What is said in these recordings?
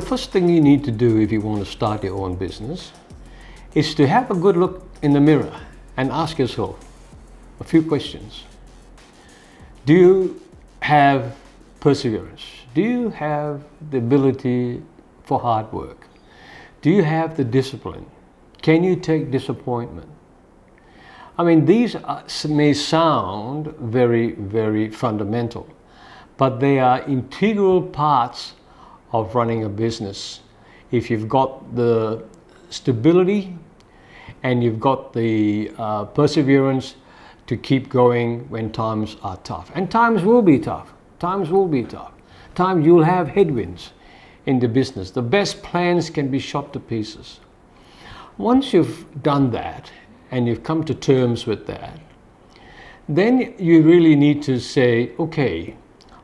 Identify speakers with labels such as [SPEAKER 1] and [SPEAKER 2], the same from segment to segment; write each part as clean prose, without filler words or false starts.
[SPEAKER 1] the first thing you need to do if you want to start your own business is to have a good look in the mirror and ask yourself a few questions. Do you have perseverance? Do you have the ability for hard work? Do you have the discipline? Can you take disappointment? I mean, these may sound very, very fundamental, but they are integral parts of running a business. If you've got the stability and you've got the perseverance to keep going when times are tough. And times will be tough. Times will be tough. Times you'll have headwinds in the business. The best plans can be shot to pieces. Once you've done that and you've come to terms with that, then you really need to say, okay,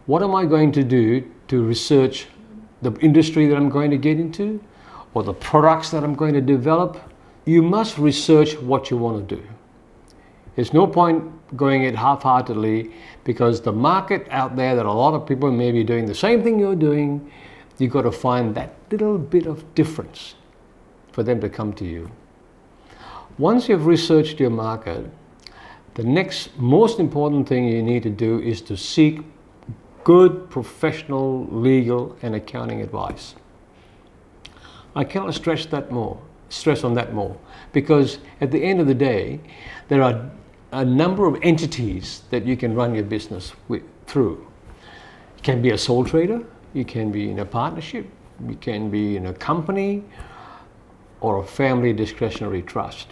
[SPEAKER 1] what am I going to do to research the industry that I'm going to get into or the products that I'm going to develop? You must research what you want to do. There's no point going it half-heartedly, because the market out there that a lot of people may be doing the same thing you're doing, you've got to find that little bit of difference for them to come to you. Once you've researched your market, the next most important thing you need to do is to seek good professional legal and accounting advice. I cannot stress on that more, because at the end of the day, there are a number of entities that you can run your business through. You can be a sole trader, you can be in a partnership, you can be in a company or a family discretionary trust.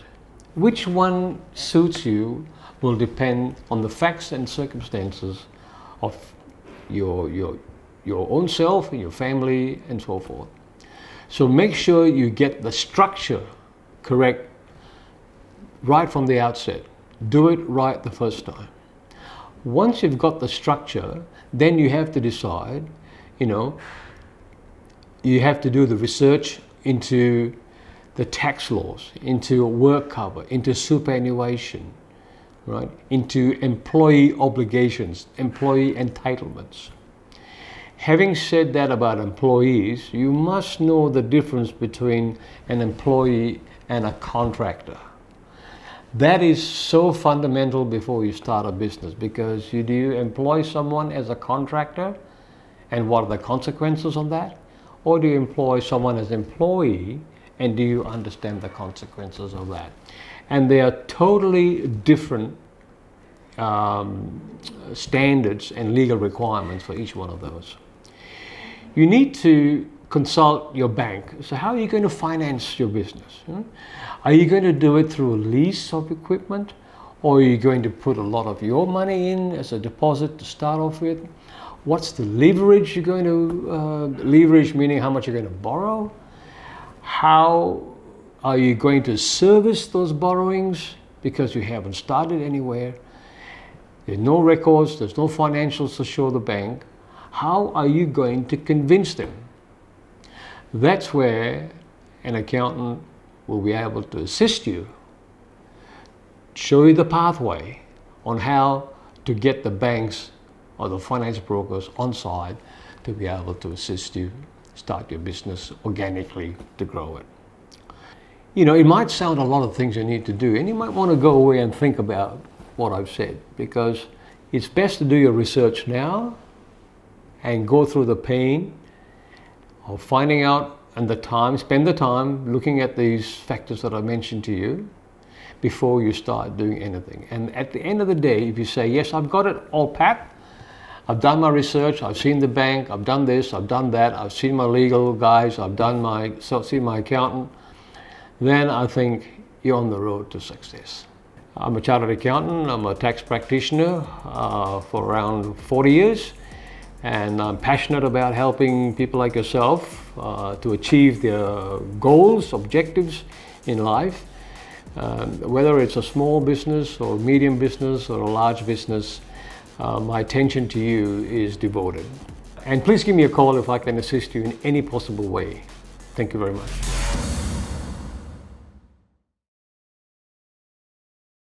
[SPEAKER 1] Which one suits you will depend on the facts and circumstances of your own self, your family, and so forth. So make sure you get the structure correct right from the outset. Do it right the first time. Once you've got the structure, then you have to decide, you have to do the research into the tax laws, into work cover, into superannuation, right? Into employee obligations, employee entitlements. Having said that about employees, you must know the difference between an employee and a contractor. That is so fundamental before you start a business, because do you employ someone as a contractor, and what are the consequences of that? Or do you employ someone as an employee, and do you understand the consequences of that? And they are totally different standards and legal requirements for each one of those. You need to consult your bank. So how are you going to finance your business? Are you going to do it through a lease of equipment, or are you going to put a lot of your money in as a deposit to start off with? What's the leverage you're going to leverage, meaning how much you're going to borrow? How are you going to service those borrowings, because you haven't started anywhere? There's no records, there's no financials to show the bank. How are you going to convince them? That's where an accountant will be able to assist you, show you the pathway on how to get the banks or the finance brokers on side to be able to assist you start your business organically to grow it. It might sound a lot of things you need to do, and you might want to go away and think about what I've said, because it's best to do your research now and go through the pain of finding out, and spend the time looking at these factors that I mentioned to you before you start doing anything. And at the end of the day, if you say, yes, I've got it all pat, I've done my research, I've seen the bank, I've done this, I've done that, I've seen my legal guys, I've seen my accountant, then I think you're on the road to success. I'm a chartered accountant, I'm a tax practitioner for around 40 years, and I'm passionate about helping people like yourself to achieve their goals, objectives in life. Whether it's a small business or a medium business or a large business, my attention to you is devoted. And please give me a call if I can assist you in any possible way. Thank you very much.